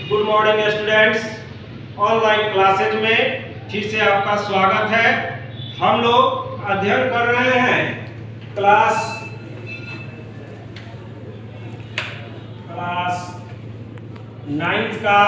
Good morning students. Online classes में फिर से आपका स्वागत है। हम लोग अध्ययन कर रहे हैं क्लास 9th का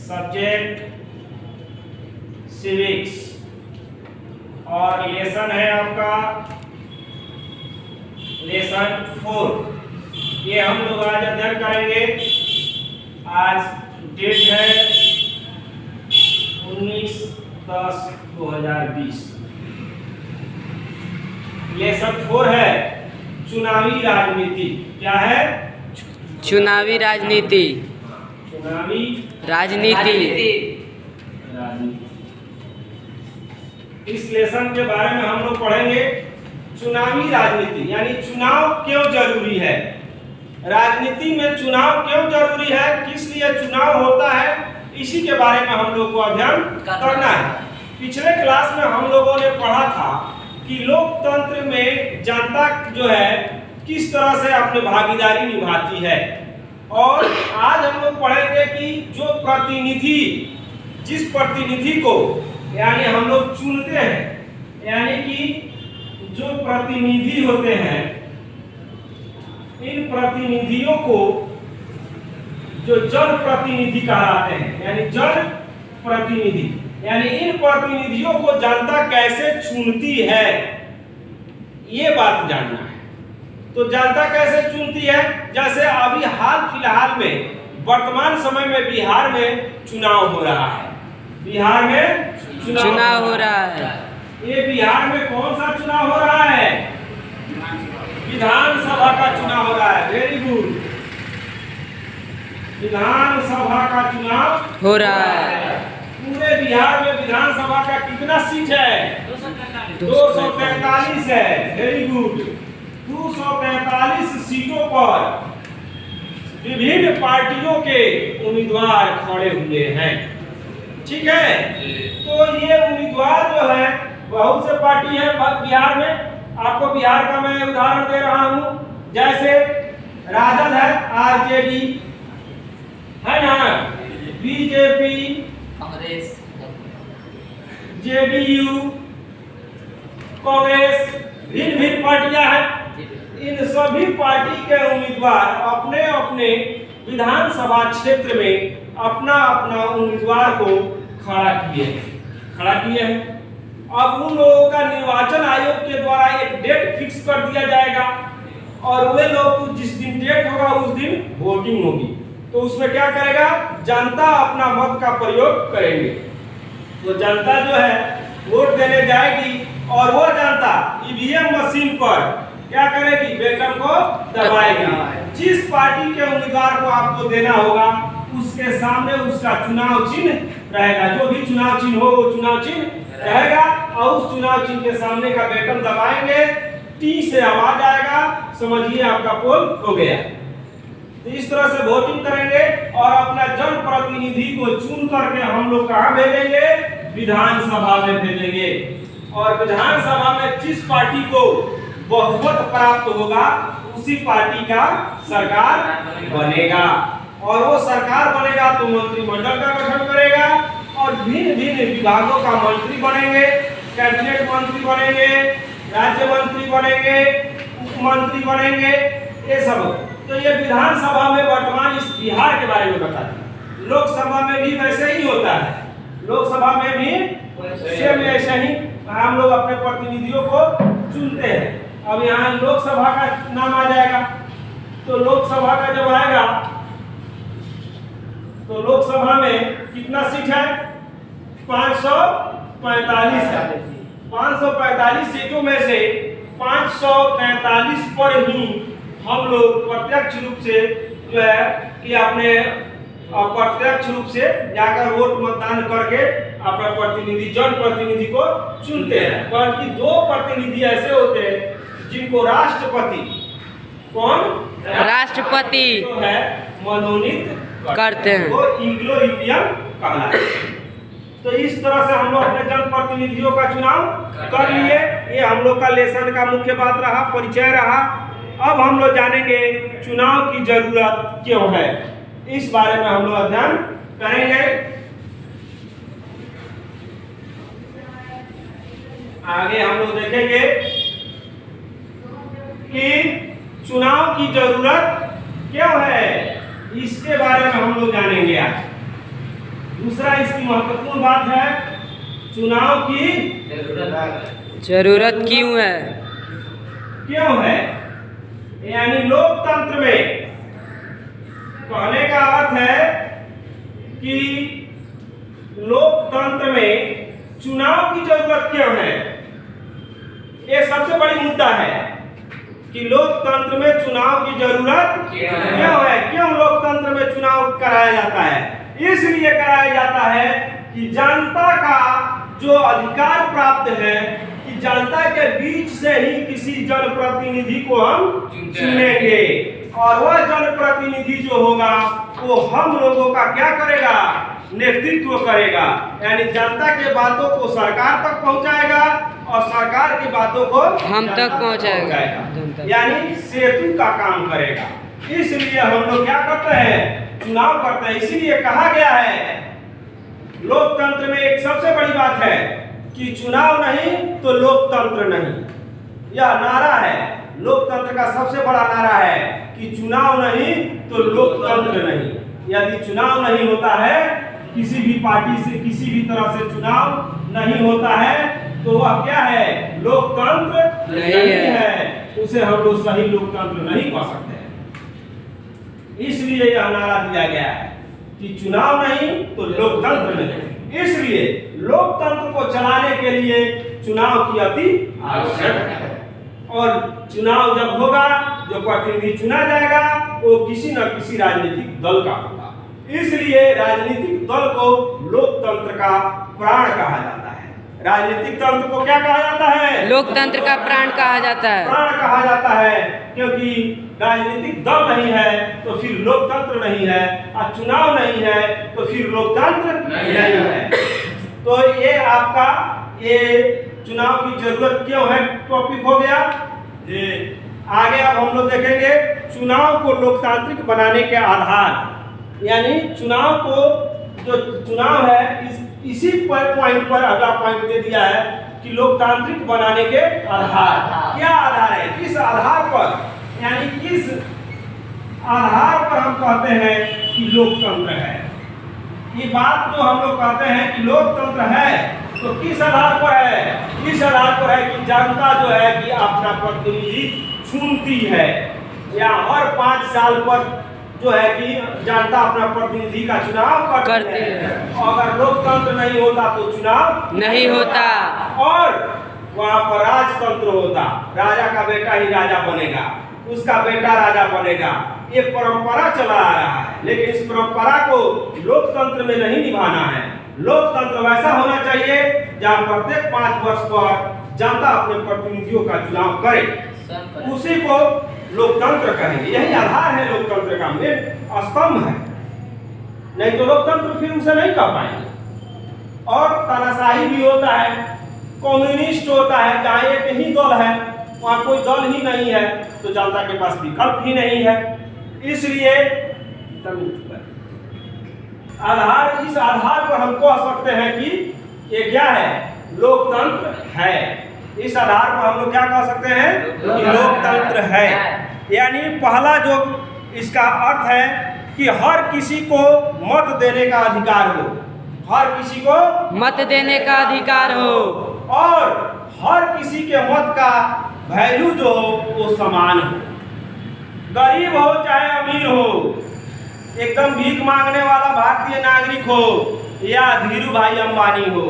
सब्जेक्ट सिविक्स और लेसन है आपका लेसन 4। ये हम लोग आज अध्ययन करेंगे। आज डेट है 19/10/2020। लेसन 4 है चुनावी राजनीति। क्या है? चुनावी राजनीति। चुनावी राजनीति। इस लेसन के बारे में हम लोग पढ़ेंगे चुनावी राजनीति, यानी चुनाव क्यों जरूरी है, राजनीति में चुनाव क्यों जरूरी है, किस लिए चुनाव होता है, इसी के बारे में हम लोग को अध्ययन करना है। पिछले क्लास में हम लोगों ने पढ़ा था कि लोकतंत्र में जनता जो है किस तरह से अपनी भागीदारी निभाती है, और आज हम लोग पढ़ेंगे कि जो प्रतिनिधि, जिस प्रतिनिधि को यानी हम लोग चुनते हैं, यानी कि जो प्रतिनिधि होते हैं, इन प्रतिनिधियों को जो जन प्रतिनिधि कहलाते हैं, यानी जन प्रतिनिधि, यानी इन प्रतिनिधियों को जनता कैसे चुनती है, ये बात जानना है। तो जनता कैसे चुनती है? जैसे अभी हाल फिलहाल में वर्तमान समय में बिहार में चुनाव हो रहा है। बिहार में चुनाव हो रहा है। ये बिहार में कौन सा चुनाव हो रहा है? विधानसभा का चुनाव हो रहा है। Very good. विधानसभा का चुनाव हो रहा है। पूरे बिहार में विधानसभा का कितना सीट है? 243 है। Very good. 243 सीटों पर विभिन्न पार्टियों के उम्मीदवार खड़े हुए हैं। ठीक है, तो ये उम्मीदवार जो है बहुत से पार्टी है बिहार में। आपको बिहार का मैं उदाहरण दे रहा हूं, जैसे राजद है, आरजेडी है ना, बीजेपी, कांग्रेस, जेडीयू, कांग्रेस, भिन्न भिन्न पार्टियां हैं। इन सभी पार्टी के उम्मीदवार अपने अपने विधानसभा क्षेत्र में अपना अपना उम्मीदवार को खड़ा किए हैं। अब उन लोगों का निर्वाचन आयोग के द्वारा एक डेट फिक्स कर दिया जाएगा, और वे लोग जिस दिन डेट होगा उस दिन वोटिंग होगी। तो उसमें क्या करेगा? जनता अपना मत का प्रयोग करेंगे। तो जनता जो है वोट देने जाएगी, और वो जनता ईवीएम मशीन पर क्या करेगी? बटन को दबाएगी। जिस पार्टी के उम्मीदवार को आपको देना होगा उसके सामने उसका चुनाव चिन्ह रहेगा। जो भी चुनाव चिन्ह हो वो चुनाव चिन्ह रहेगा, और उस चुनाव चिन्ह के सामने का बटन दबाएंगे, टी से आवाज आएगा, समझिए आपका पोल हो गया। तो इस तरह से वोटिंग करेंगे और अपना जन प्रतिनिधि को चुन करके हम लोग कहाँ भेजेंगे? विधानसभा में भेजेंगे। और विधानसभा में जिस पार्टी को बहुमत प्राप्त होगा उसी पार्टी का सरकार बनेगा, और वो सरकार बनेगा तो मंत्रिमंडल का गठन करेगा, और भिन्न भिन्न विभागों का मंत्री बनेंगे, कैबिनेट मंत्री बनेंगे, राज्य मंत्री बनेंगे, उप मंत्री बनेंगे, ये सब। तो ये विधानसभा में वर्तमान इस बिहार के बारे में बताते हैं। लोकसभा में भी वैसे ही होता है। लोकसभा में भी सेम ऐसे ही हम लोग अपने प्रतिनिधियों को चुनते हैं। अब यहाँ लोकसभा का नाम आ जाएगा, तो लोकसभा का जब आएगा तो लोकसभा में कितना सीट है? 545 है। 545 सीटों में से 543 पर ही हम लोग प्रत्यक्ष रूप से जो है कि अपने प्रत्यक्ष रूप से जाकर वोट मतदान करके अपना प्रतिनिधि, जन प्रतिनिधि को चुनते हैं। बल्कि 2 प्रतिनिधि ऐसे होते हैं जिनको राष्ट्रपति, कौन? राष्ट्रपति जो है मनोनीत करते हैं, वो एंग्लो इंडियन कहलाते हैं। तो इस तरह से हम लोग अपने जन प्रतिनिधियों का चुनाव कर लिए। ये हम लोग का लेसन का मुख्य बात रहा, परिचय रहा। अब हम लोग जानेंगे चुनाव की जरूरत क्यों है। इस बारे में हम लोग अध्ययन करेंगे। आगे हम लोग देखेंगे कि चुनाव की जरूरत क्यों है, इसके बारे में हम लोग जानेंगे आज। दूसरा इसकी महत्वपूर्ण बात है, चुनाव की जरूरत क्यों है। क्यों है यानी लोकतंत्र में कहने का अर्थ है कि लोकतंत्र में चुनाव की जरूरत क्यों है। ये सबसे बड़ी मुद्दा है कि लोकतंत्र में चुनाव की जरूरत क्यों है। क्यों लोकतंत्र में चुनाव कराया जाता है? इसलिए कराया जाता है कि जनता का जो अधिकार प्राप्त है कि जनता के बीच से ही किसी जनप्रतिनिधि को हम चुनेंगे, और वह जनप्रतिनिधि जो होगा वो हम लोगों का क्या करेगा, नेतृत्व करेगा। यानी जनता के बातों को सरकार तक पहुंचाएगा और सरकार की बातों को हम तक पहुंचाएगा, यानी सेतु का काम करेगा। इसलिए हम लोग क्या करते हैं, चुनाव करते हैं। इसीलिए कहा गया है लोकतंत्र में एक सबसे बड़ी बात है कि चुनाव नहीं तो लोकतंत्र नहीं। यह नारा है, लोकतंत्र का सबसे बड़ा नारा है कि चुनाव नहीं तो लोकतंत्र नहीं। यदि चुनाव नहीं होता है, किसी भी पार्टी से किसी भी तरह से चुनाव नहीं होता है, तो वह क्या है, लोकतंत्र नहीं है। उसे हम लोग सही लोकतंत्र नहीं कह सकते। इसलिए यह नारा दिया गया है कि चुनाव नहीं तो लोकतंत्र नहीं। इसलिए लोकतंत्र को चलाने के लिए चुनाव की अति आवश्यक है। और चुनाव जब होगा, जो प्रतिनिधि चुना जाएगा वो किसी न किसी राजनीतिक दल का होगा। इसलिए राजनीतिक दल को लोकतंत्र का प्राण कहा जाता है। राजनीतिक तंत्र को क्या कहा जाता है? लोकतंत्र का प्राण कहा जाता है। प्राण कहा जाता है क्योंकि राजनीतिक दल नहीं है तो फिर लोकतंत्र नहीं है, और चुनाव नहीं है तो फिर लोकतंत्र नहीं है। तो ये आपका ये चुनाव की जरूरत क्यों है टॉपिक हो गया। ये आगे अब हम लोग देखेंगे चुनाव को लोकतांत्रिक बनाने के आधार। यानी चुनाव को जो चुनाव है इसी पॉइंट पर अगला पॉइंट दे दिया है कि लोकतांत्रिक बनाने के आधार। क्या आधार है, किस आधार पर, यानी किस आधार पर हम कहते हैं कि लोकतंत्र है। ये बात जो हम लोग कहते हैं कि लोकतंत्र है तो किस आधार पर है? इस आधार पर है कि जनता जो है कि अपना प्रतिनिधि चुनती है, या हर 5 साल पर जो है कि जनता अपना प्रतिनिधि का चुनाव करती है। अगर लोकतंत्र नहीं होता तो चुनाव नहीं होता, और वहाँ पर राजतंत्र होता। राजा का बेटा ही राजा बनेगा, उसका बेटा राजा बनेगा। ये परंपरा चला आ रहा है, लेकिन इस परंपरा को लोकतंत्र में नहीं निभाना है। लोकतंत्र वैसा होना चाहिए जहाँ प्रत्येक 5 वर्ष पर जनता अपने प्रतिनिधियों का चुनाव करे, उसी को लोकतंत्र कहेंगे। यही आधार है लोकतंत्र का, मेन स्तंभ है। नहीं तो लोकतंत्र फिर उसे नहीं कह पाएंगे। और तानाशाही भी होता है, कम्युनिस्ट होता है, जहाँ एक ही दल है, वहाँ कोई दल ही नहीं है तो जनता के पास विकल्प ही नहीं है। इसलिए आधार, इस आधार पर हम कह सकते हैं कि ये क्या है, लोकतंत्र है। इस आधार पर हम लोग क्या कह सकते हैं कि लोकतंत्र है। यानी पहला जो इसका अर्थ है कि हर किसी को मत देने का अधिकार हो, हर किसी को मत देने का अधिकार हो, और हर किसी के मत का वैल्यू जो हो वो समान हो। गरीब हो चाहे अमीर हो, एकदम भीख मांगने वाला भारतीय नागरिक हो या धीरू भाई अंबानी हो,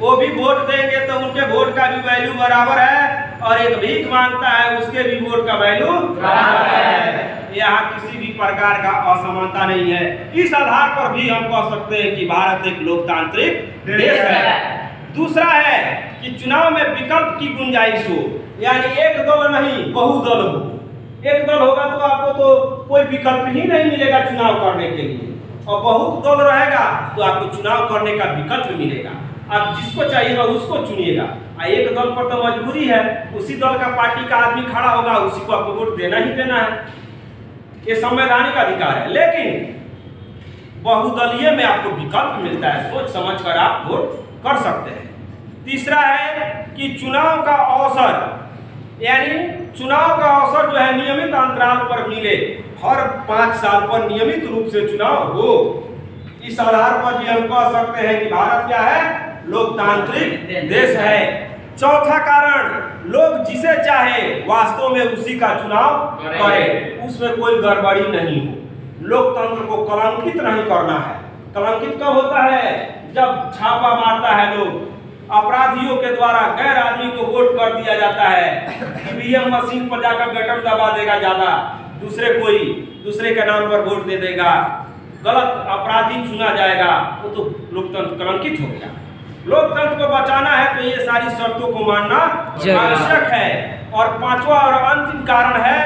वो भी वोट देंगे तो उनके वोट का भी वैल्यू बराबर है, और एक भीख मांगता है उसके भी वोट का वैल्यू बराबर है। यहाँ किसी भी प्रकार का असमानता नहीं है। इस आधार पर भी हम कह सकते हैं कि भारत एक लोकतांत्रिक देश है। दूसरा है कि चुनाव में विकल्प की गुंजाइश हो, यानी एक दल नहीं बहुदल हो। एक दल होगा तो आपको तो कोई विकल्प ही नहीं मिलेगा चुनाव करने के लिए, और बहुत दल रहेगा तो आपको चुनाव करने का विकल्प मिलेगा। आप जिसको चाहिएगा उसको चुनिएगा। एक दल पर तो मजबूरी है, उसी दल का पार्टी का आदमी खड़ा होगा, उसी को आपको वोट देना ही देना है। ये संवैधानिक अधिकार है। लेकिन बहुदलीय में आपको विकल्प मिलता है, सोच समझ कर आप वोट कर सकते हैं। तीसरा है कि चुनाव का अवसर, यानी चुनाव का अवसर जो है नियमित अंतराल पर मिले, हर 5 साल पर नियमित रूप से चुनाव हो। इस आधार पर भी हम कह सकते हैं कि भारत क्या है, लोकतांत्रिक देश है। चौथा कारण, लोग जिसे चाहे वास्तव में उसी का चुनाव करें, उसमें कोई गड़बड़ी नहीं हो। लोकतंत्र को कलंकित नहीं करना है। कलंकित कब होता है, जब छापा मारता है लोग, अपराधियों के द्वारा गैर आदमी को वोट कर दिया जाता है, ईवीएम मशीन पर जाकर बटन दबा देगा ज्यादा, दूसरे के नाम पर वोट दे देगा, गलत अपराधी चुना जाएगा, वो तो लोकतंत्र कलंकित हो गया। लोकतंत्र को बचाना है तो ये सारी शर्तों को मानना आवश्यक है। और पांचवा और अंतिम कारण है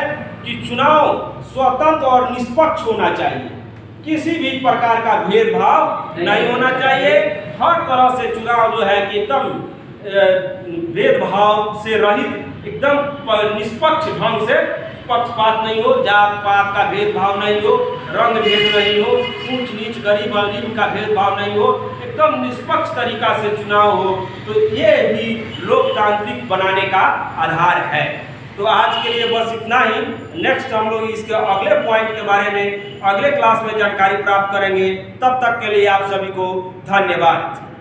कि चुनाव स्वतंत्र और निष्पक्ष होना चाहिए, किसी भी प्रकार का भेदभाव नहीं होना चाहिए। हर तरह से चुनाव जो है कि एकदम भेदभाव से रहित, एकदम निष्पक्ष ढंग से, पक्षपात नहीं हो, जात पात का भेदभाव नहीं हो, रंग भेद नहीं हो, ऊंच नीच गरीब अमीर का भेदभाव नहीं हो, एकदम निष्पक्ष तरीका से चुनाव हो, तो ये भी लोकतांत्रिक बनाने का आधार है। तो आज के लिए बस इतना ही। नेक्स्ट हम लोग इसके अगले पॉइंट के बारे में अगले क्लास में जानकारी प्राप्त करेंगे। तब तक के लिए आप सभी को धन्यवाद।